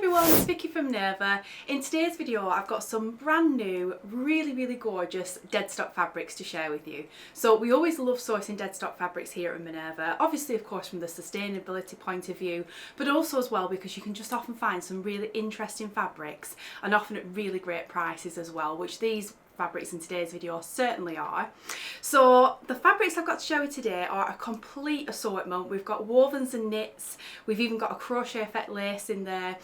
everyone, it's Vicky from Minerva. In today's video I've got some brand new, really gorgeous Deadstock fabrics to share with you. So we always love sourcing Deadstock fabrics here at Minerva, obviously of course from the sustainability point of view, but also as well because you can just often find some really interesting fabrics and often at really great prices as well, which these fabrics in today's video certainly are. So the fabrics I've got to show you today are a complete assortment. We've got wovens and knits, we've even got a crochet effect lace in there,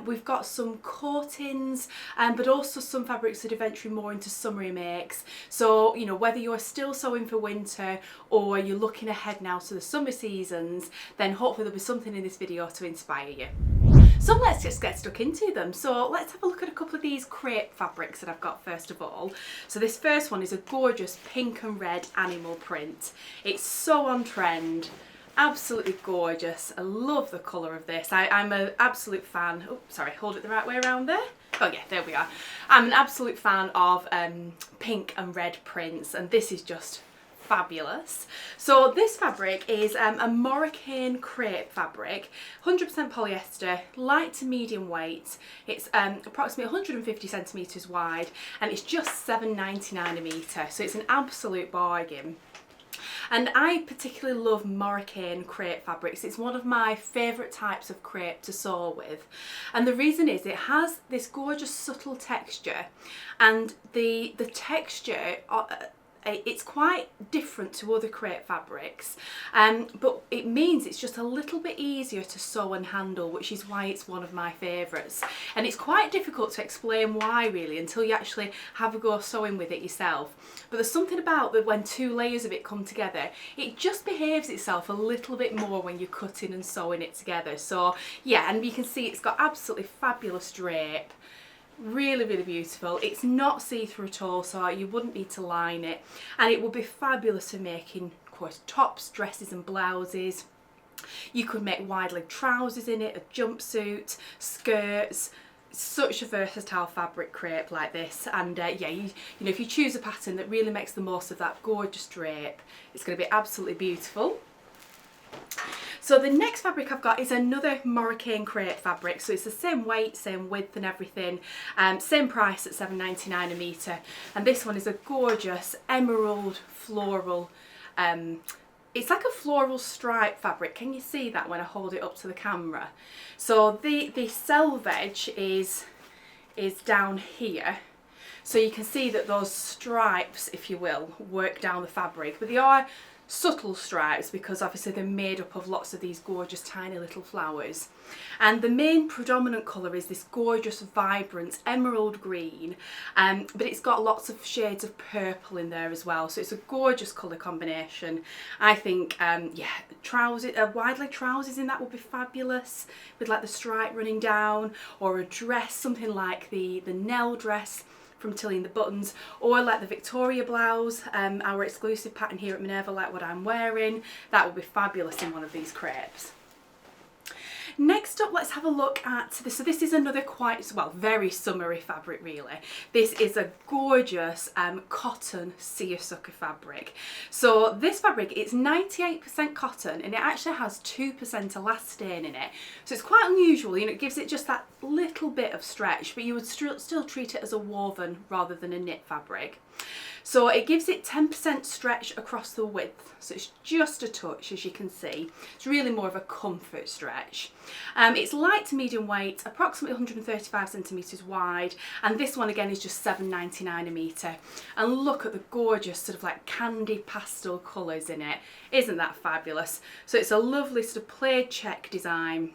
we've got some coatings, but also some fabrics that are venturing more into summery makes. So you know, whether you're still sewing for winter or you're looking ahead now to the summer seasons, then hopefully there'll be something in this video to inspire you. So let's just get stuck into them. So let's have a look at a couple of these crepe fabrics that I've got first of all. So this first one is a gorgeous pink and red animal print. It's so on trend, absolutely gorgeous. I love the colour of this. I'm an absolute fan. Oh, sorry, hold it the right way around there. Oh yeah, there we are. I'm an absolute fan of pink and red prints, and this is just fabulous. So this fabric is a Moroccan crepe fabric, 100% polyester, light to medium weight. It's approximately 150 centimetres wide and it's just $7.99 a metre, so it's an absolute bargain. And I particularly love Moroccan crepe fabrics. It's one of my favourite types of crepe to sew with, and the reason is it has this gorgeous subtle texture, and the texture it's quite different to other crepe fabrics, but it means it's just a little bit easier to sew and handle, which is why it's one of my favourites. And it's quite difficult to explain why really until you actually have a go sewing with it yourself. But there's something about that when two layers of it come together, it just behaves itself a little bit more when you're cutting and sewing it together. So yeah, and you can see it's got absolutely fabulous drape. Really beautiful. It's not see-through at all, so you wouldn't need to line it, and it would be fabulous for making, of course, tops, dresses and blouses. You could make wide leg trousers in it, a jumpsuit, skirts. Such a versatile fabric crepe like this, and yeah, you know, if you choose a pattern that really makes the most of that gorgeous drape, it's going to be absolutely beautiful. So the next fabric I've got is another Moroccan crepe fabric, so it's the same weight, same width and everything, same price at $7.99 a metre, and this one is a gorgeous emerald floral, it's like a floral stripe fabric. Can you see that when I hold it up to the camera? So the selvage is down here, so you can see that those stripes, if you will, work down the fabric, but they are subtle stripes because obviously they're made up of lots of these gorgeous tiny little flowers, and the main predominant colour is this gorgeous vibrant emerald green, but it's got lots of shades of purple in there as well, so it's a gorgeous colour combination. I think yeah, trousers, wide leg trousers in that would be fabulous with like the stripe running down, or a dress, something like the Nell dress from Tilly and the Buttons, or like the Victoria blouse, our exclusive pattern here at Minerva, like what I'm wearing. That would be fabulous in one of these crepes. Next up, let's have a look at this. So this is another quite, well, very summery fabric really. This is a gorgeous cotton seersucker fabric. So this fabric, it's 98% cotton and it actually has 2% elastane in it. So it's quite unusual, you know, it gives it just that little bit of stretch, but you would still treat it as a woven rather than a knit fabric. So it gives it 10% stretch across the width, so it's just a touch, as you can see. It's really more of a comfort stretch. It's light to medium weight, approximately 135 centimetres wide, and this one again is just $7.99 a metre. And look at the gorgeous sort of like candy pastel colours in it. Isn't that fabulous? So it's a lovely sort of plaid check design,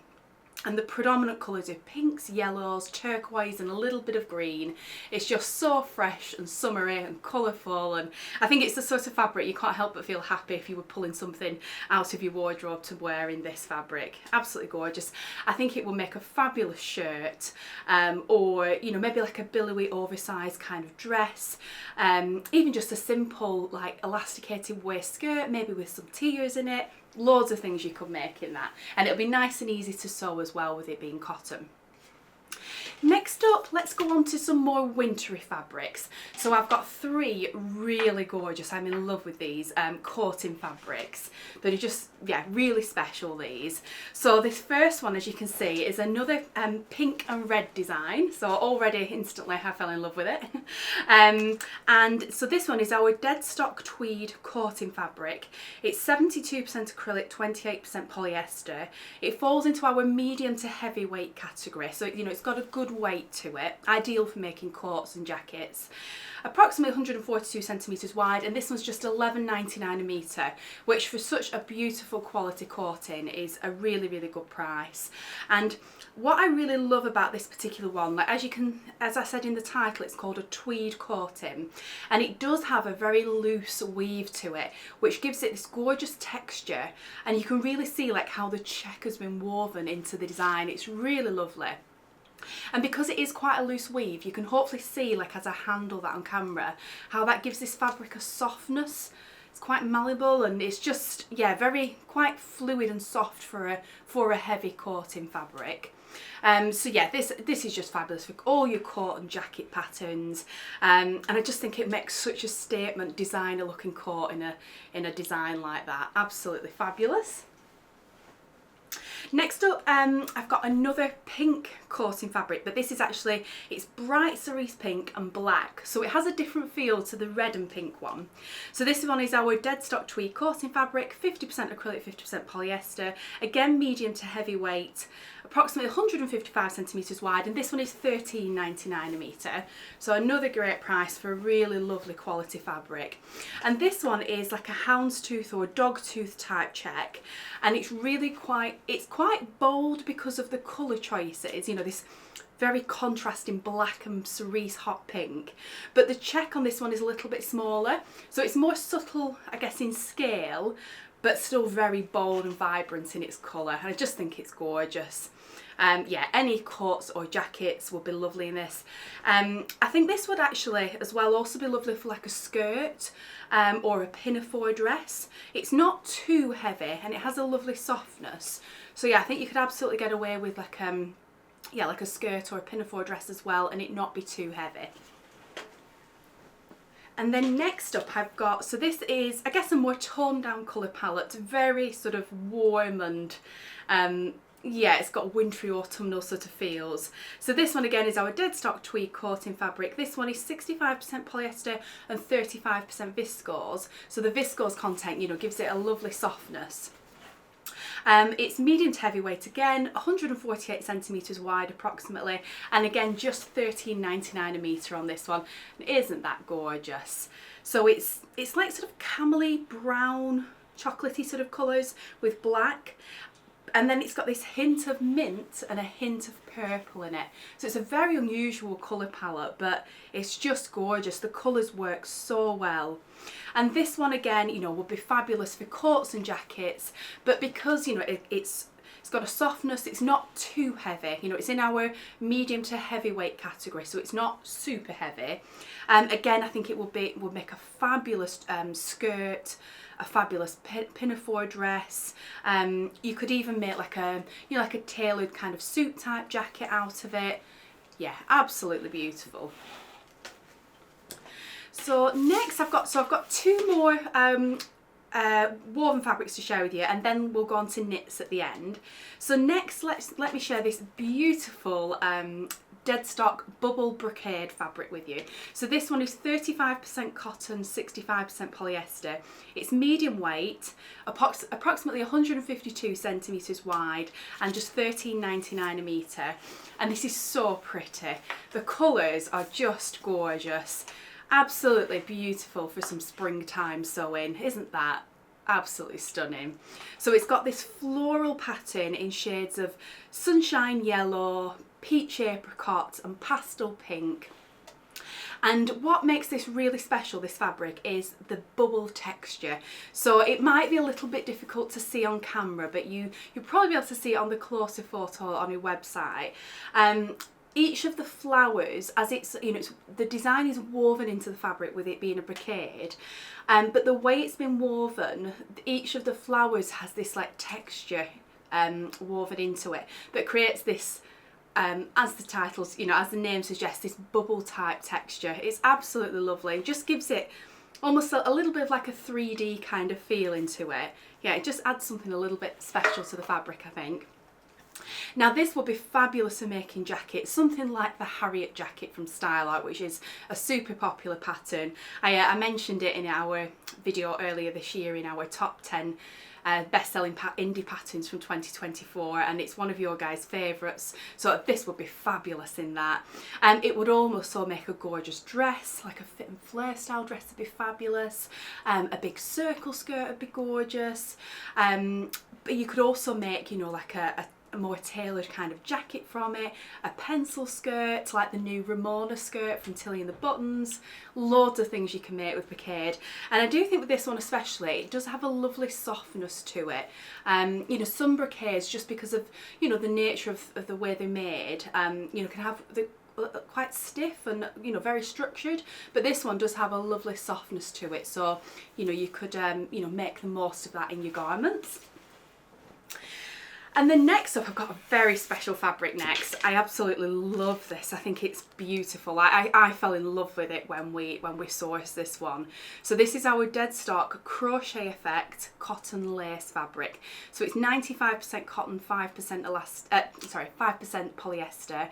and the predominant colours are pinks, yellows, turquoise and a little bit of green. It's just so fresh and summery and colourful, and I think it's the sort of fabric you can't help but feel happy if you were pulling something out of your wardrobe to wear in this fabric. Absolutely gorgeous. I think it will make a fabulous shirt, or you know, maybe like a billowy oversized kind of dress, even just a simple like elasticated waist skirt, maybe with some tiers in it. Loads of things you could make in that, and it'll be nice and easy to sew as well with it being cotton. Next up, let's go on to some more wintry fabrics. So I've got three really gorgeous, I'm in love with these, coating fabrics that are just, yeah, really special, these. So this first one, as you can see, is another pink and red design. So already instantly I fell in love with it. And so this one is our Deadstock tweed coating fabric. It's 72% acrylic, 28% polyester. It falls into our medium to heavyweight category. So, you know, it's got a good weight to it, ideal for making coats and jackets. Approximately 142 centimetres wide, and this one's just £11.99 a metre, which for such a beautiful quality coating is a really, really good price. And what I really love about this particular one, like as I said in the title, it's called a tweed coating, and it does have a very loose weave to it, which gives it this gorgeous texture, and you can really see like how the check has been woven into the design. It's really lovely. And because it is quite a loose weave, you can hopefully see, like as I handle that on camera, how that gives this fabric a softness. It's quite malleable, and it's just, yeah, quite fluid and soft for a heavy coating fabric. So yeah, this is just fabulous for all your coat and jacket patterns, and I just think it makes such a statement designer looking coat in a design like that. Absolutely fabulous. Next up, I've got another pink coating fabric, but this is actually, it's bright cerise pink and black, so it has a different feel to the red and pink one. So this one is our Deadstock tweed coating fabric, 50% acrylic, 50% polyester, again medium to heavyweight, approximately 155 centimetres wide, and this one is £13.99 a metre, so another great price for a really lovely quality fabric. And this one is like a houndstooth or a dogtooth type check, and it's really quite bold because of the colour choices, you know, this very contrasting black and cerise hot pink, but the check on this one is a little bit smaller, so it's more subtle, I guess, in scale, but still very bold and vibrant in its colour, and I just think it's gorgeous. Yeah, any coats or jackets would be lovely in this. I think this would actually as well also be lovely for like a skirt or a pinafore dress. It's not too heavy and it has a lovely softness. So yeah, I think you could absolutely get away with like yeah, like a skirt or a pinafore dress as well, and it not be too heavy. And then next up I've got, so this is, I guess, a more toned down colour palette, very sort of warm and yeah, it's got wintry autumnal sort of feels. So this one again is our Deadstock tweed coating fabric. This one is 65% polyester and 35% viscose. So the viscose content, you know, gives it a lovely softness. It's medium to heavyweight again, 148 centimetres wide approximately, and again just £13.99 a metre on this one. And isn't that gorgeous? So it's like sort of camely brown, chocolatey sort of colours with black. And then it's got this hint of mint and a hint of purple in it. So it's a very unusual colour palette, but it's just gorgeous. The colours work so well. And this one again, you know, would be fabulous for coats and jackets, but because, you know, it's got a softness, it's not too heavy, you know, it's in our medium to heavyweight category, so it's not super heavy. Again, I think it would make a fabulous skirt, a fabulous pinafore dress. You could even make like a, you know, like a tailored kind of suit type jacket out of it. Yeah, absolutely beautiful. So next I've got two more woven fabrics to share with you, and then we'll go on to knits at the end. So next let me share this beautiful Deadstock bubble brocade fabric with you. So this one is 35% cotton, 65% polyester. It's medium weight, approximately 152 centimetres wide, and just £13.99 a metre. And this is so pretty. The colours are just gorgeous. Absolutely beautiful for some springtime sewing, isn't that? Absolutely stunning. So it's got this floral pattern in shades of sunshine yellow, peach apricot and pastel pink. And what makes this really special, this fabric, is the bubble texture. So it might be a little bit difficult to see on camera, but you'll probably be able to see it on the closer photo on your website. Each of the flowers, as it's, you know, the design is woven into the fabric with it being a brocade, but the way it's been woven, each of the flowers has this like texture woven into it that creates this as the titles, as the name suggests, this bubble type texture. It's absolutely lovely. It just gives it almost a little bit of like a 3D kind of feel into it. Yeah, it just adds something a little bit special to the fabric, I think. Now this will be fabulous for making jackets, something like the Harriet jacket from Style Out, which is a super popular pattern. I mentioned it in our video earlier this year in our top 10 best-selling indie patterns from 2024, and it's one of your guys' favourites, so this would be fabulous in that. It would also make a gorgeous dress, like a fit and flare style dress would be fabulous. A big circle skirt would be gorgeous, but you could also make, like a more tailored kind of jacket from it, a pencil skirt like the new Ramona skirt from Tilly and the Buttons. Loads of things you can make with brocade, and I do think with this one especially it does have a lovely softness to it. Some brocades, just because of the nature of the way they're made, can have the quite stiff and very structured, but this one does have a lovely softness to it, so you could make the most of that in your garments. And then next up, I've got a very special fabric next. I absolutely love this. I think it's beautiful. I fell in love with it when we sourced this one. So this is our Deadstock Crochet Effect cotton lace fabric. So it's 95% cotton, 5% 5% polyester,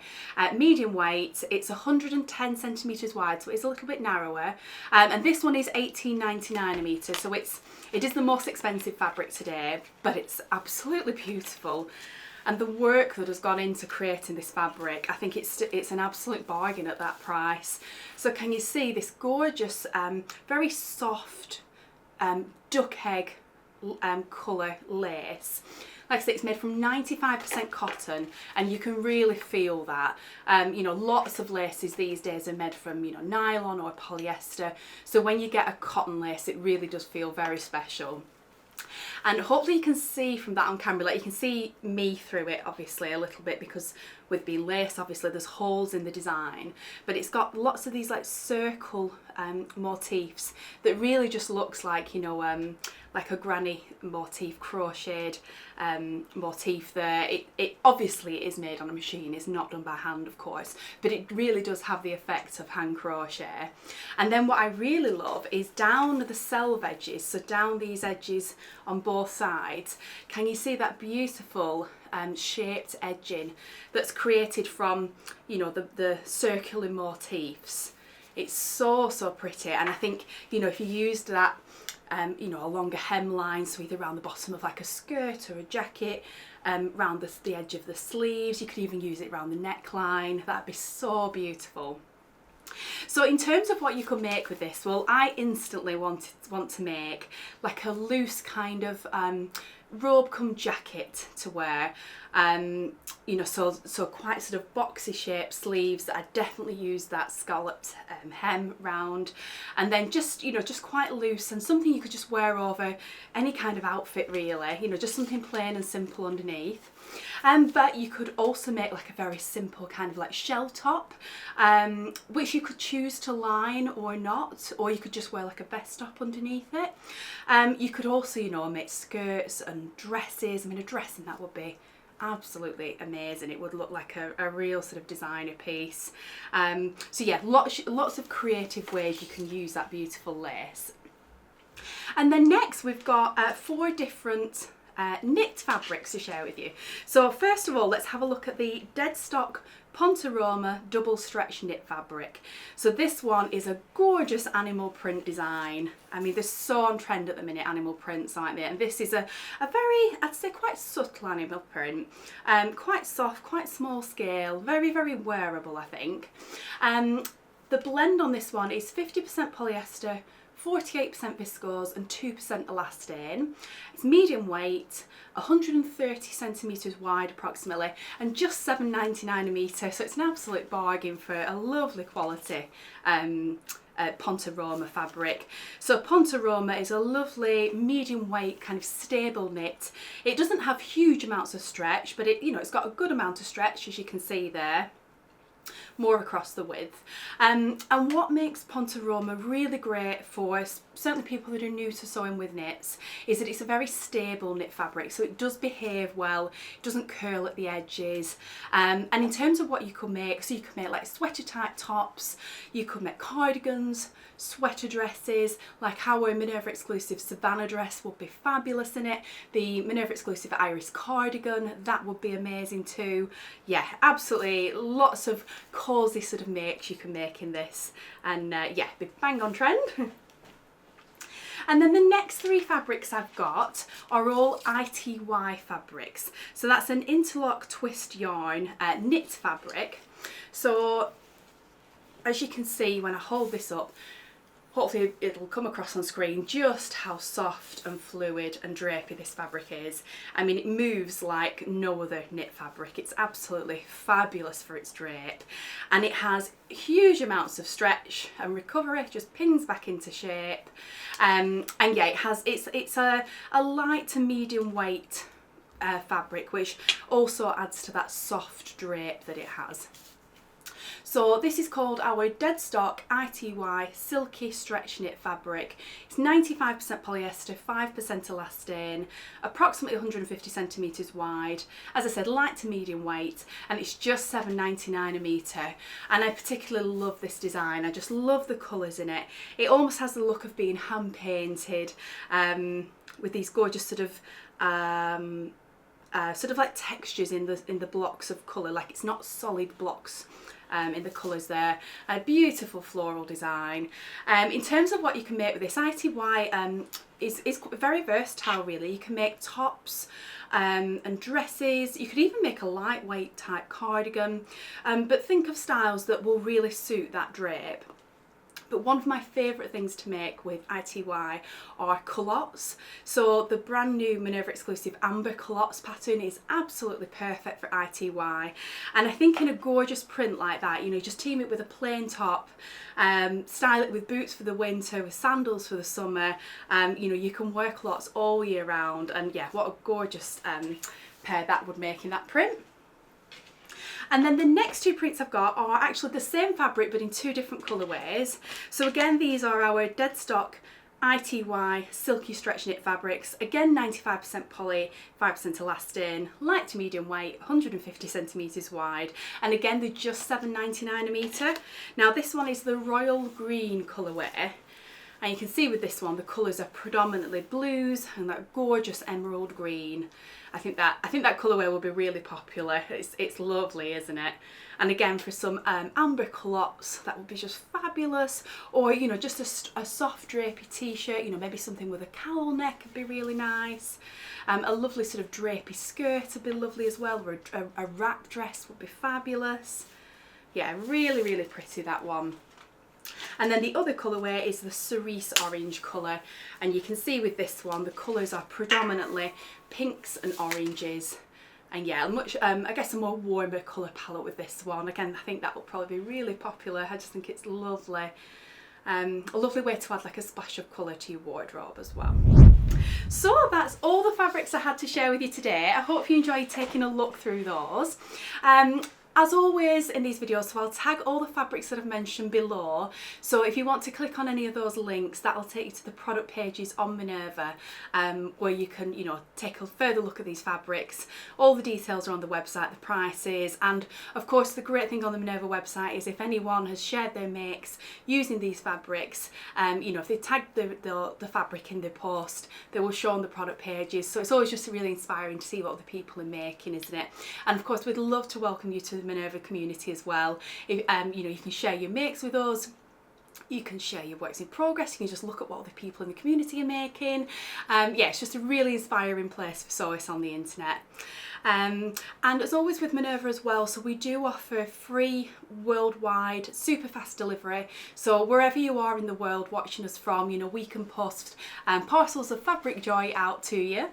medium weight. It's 110 centimeters wide, so it's a little bit narrower. And this one is 18.99 a meter. So it is the most expensive fabric today, but it's absolutely beautiful. And the work that has gone into creating this fabric, I think it's an absolute bargain at that price. So can you see this gorgeous, very soft duck egg colour lace? Like I say, it's made from 95% cotton, and you can really feel that. Lots of laces these days are made from nylon or polyester, so when you get a cotton lace it really does feel very special. And hopefully you can see from that on camera, like you can see me through it obviously a little bit, because with being lace obviously there's holes in the design, but it's got lots of these like circle motifs that really just looks like like a granny motif, crocheted motif there. It obviously is made on a machine, it's not done by hand of course, but it really does have the effect of hand crochet. And then what I really love is down the selvage edges, so down these edges on both sides, can you see that beautiful shaped edging that's created from the circular motifs? It's so pretty, and I think if you used that a longer hemline, so either around the bottom of like a skirt or a jacket, around the edge of the sleeves, you could even use it around the neckline. That'd be so beautiful. So in terms of what you could make with this, well, I instantly want to make like a loose kind of robe come jacket to wear, so quite sort of boxy shaped sleeves. I definitely use that scalloped hem round, and then just quite loose, and something you could just wear over any kind of outfit really, just something plain and simple underneath. But you could also make like a very simple kind of like shell top, which you could choose to line or not, or you could just wear like a vest top underneath it. You could also make skirts and dresses. I mean, a dress in that would be absolutely amazing. It would look like a real sort of designer piece. So yeah, lots of creative ways you can use that beautiful lace. And then next we've got 4 different knit fabrics to share with you. So first of all, let's have a look at the Deadstock Pontoroma double stretch knit fabric. So this one is a gorgeous animal print design. I mean, they're so on trend at the minute, animal prints, aren't they? And this is a very, I'd say, quite subtle animal print, quite soft, quite small scale, very wearable, I think. The blend on this one is 50% polyester, 48% viscose and 2% elastane. It's medium weight, 130 centimetres wide approximately, and just $7.99 a metre, so it's an absolute bargain for a lovely quality Pontoroma fabric. So Pontoroma is a lovely medium weight kind of stable knit. It doesn't have huge amounts of stretch, but it's got a good amount of stretch, as you can see there. more across the width. And what makes Pontoroma really great for certainly people that are new to sewing with knits is that it's a very stable knit fabric, so it does behave well, it doesn't curl at the edges. And in terms of what you could make, so you could make like sweater type tops, you could make cardigans, sweater dresses, like our Minerva exclusive Savannah dress would be fabulous in it. The Minerva exclusive Iris cardigan, that would be amazing too. Yeah, absolutely lots of cosy sort of makes you can make in this, and yeah, be bang on trend. And then the next three fabrics I've got are all ITY fabrics. So that's an interlock twist yarn knit fabric. So as you can see when I hold this up, hopefully it'll come across on screen just how soft and fluid and drapey this fabric is. I mean, it moves like no other knit fabric. It's absolutely fabulous for its drape, and it has huge amounts of stretch and recovery, just pins back into shape. And yeah, it's a light to medium weight fabric, which also adds to that soft drape that it has. So this is called our Deadstock ITY Silky Stretch Knit fabric. It's 95% polyester, 5% elastane, approximately 150 centimetres wide. As I said, light to medium weight, and it's just £7.99 a metre. And I particularly love this design. I just love the colours in it. It almost has the look of being hand painted with these gorgeous sort of like textures in the blocks of colour, like it's not solid blocks in the colours there. A beautiful floral design. In terms of what you can make with this, ITY is very versatile really. You can make tops and dresses. You could even make a lightweight type cardigan, but think of styles that will really suit that drape. But one of my favourite things to make with ITY are culottes. So the brand new Minerva exclusive Amber culottes pattern is absolutely perfect for ITY. And I think in a gorgeous print like that, you know, just team it with a plain top, style it with boots for the winter, with sandals for the summer. You know, you can wear culottes all year round, and yeah, what a gorgeous pair that would make in that print. And then the next two prints I've got are actually the same fabric but in two different colourways. So again, these are our Deadstock ITY Silky Stretch Knit fabrics. Again, 95% poly, 5% elastane, light to medium weight, 150 centimetres wide. And again, they're just £7.99 a metre. Now this one is the royal green colourway. And you can see with this one, the colours are predominantly blues and that gorgeous emerald green. I think that colourway will be really popular. It's lovely, isn't it? And again, for some amber culottes, that would be just fabulous. Or, you know, just a soft drapey t-shirt, you know, maybe something with a cowl neck would be really nice. A lovely sort of drapey skirt would be lovely as well, or a wrap dress would be fabulous. Yeah, really, really pretty, that one. And then the other colourway is the cerise orange colour, and you can see with this one the colours are predominantly pinks and oranges, and yeah, much I guess a more warmer colour palette with this one. Again, I think that will probably be really popular. I just think it's lovely. A lovely way to add like a splash of colour to your wardrobe as well. So that's all the fabrics I had to share with you today. I hope you enjoyed taking a look through those. As always in these videos, so I'll tag all the fabrics that I've mentioned below. So if you want to click on any of those links, that'll take you to the product pages on Minerva, where you can, you know, take a further look at these fabrics. All the details are on the website, the prices, and of course the great thing on the Minerva website is if anyone has shared their makes using these fabrics, you know, if they tag the fabric in their post, they will show on the product pages. So it's always just really inspiring to see what other people are making, isn't it? And of course, we'd love to welcome you to the Minerva community as well. If, you know, you can share your makes with us, you can share your works in progress, you can just look at what other people in the community are making. Yeah, it's just a really inspiring place for sewists on the internet. And as always with Minerva as well, so we do offer free worldwide super fast delivery. So wherever you are in the world watching us from, you know, we can post parcels of fabric joy out to you.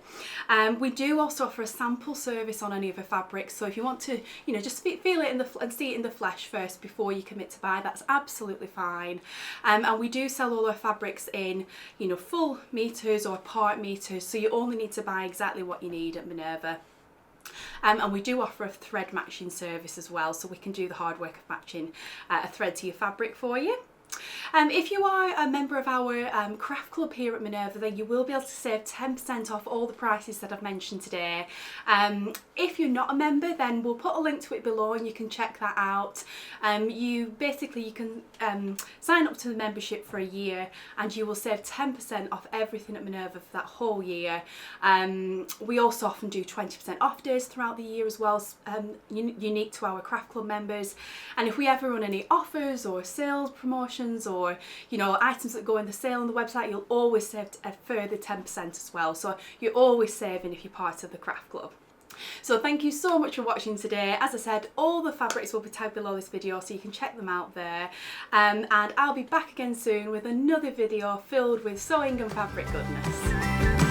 We do also offer a sample service on any of the fabrics. So if you want to, you know, just feel it and see it in the flesh first before you commit to buy, that's absolutely fine. And we do sell all our fabrics in, you know, full meters or part meters. So you only need to buy exactly what you need at Minerva. And we do offer a thread matching service as well, so we can do the hard work of matching a thread to your fabric for you. If you are a member of our craft club here at Minerva, then you will be able to save 10% off all the prices that I've mentioned today. If you're not a member, then we'll put a link to it below and you can check that out. You can sign up to the membership for a year and you will save 10% off everything at Minerva for that whole year. We also often do 20% off days throughout the year as well, unique to our craft club members. And if we ever run any offers or sales promotions or items that go in the sale on the website, you'll always save a further 10% as well. So you're always saving if you're part of the craft club. So thank you so much for watching today. As I said, all the fabrics will be tagged below this video so you can check them out there. And I'll be back again soon with another video filled with sewing and fabric goodness.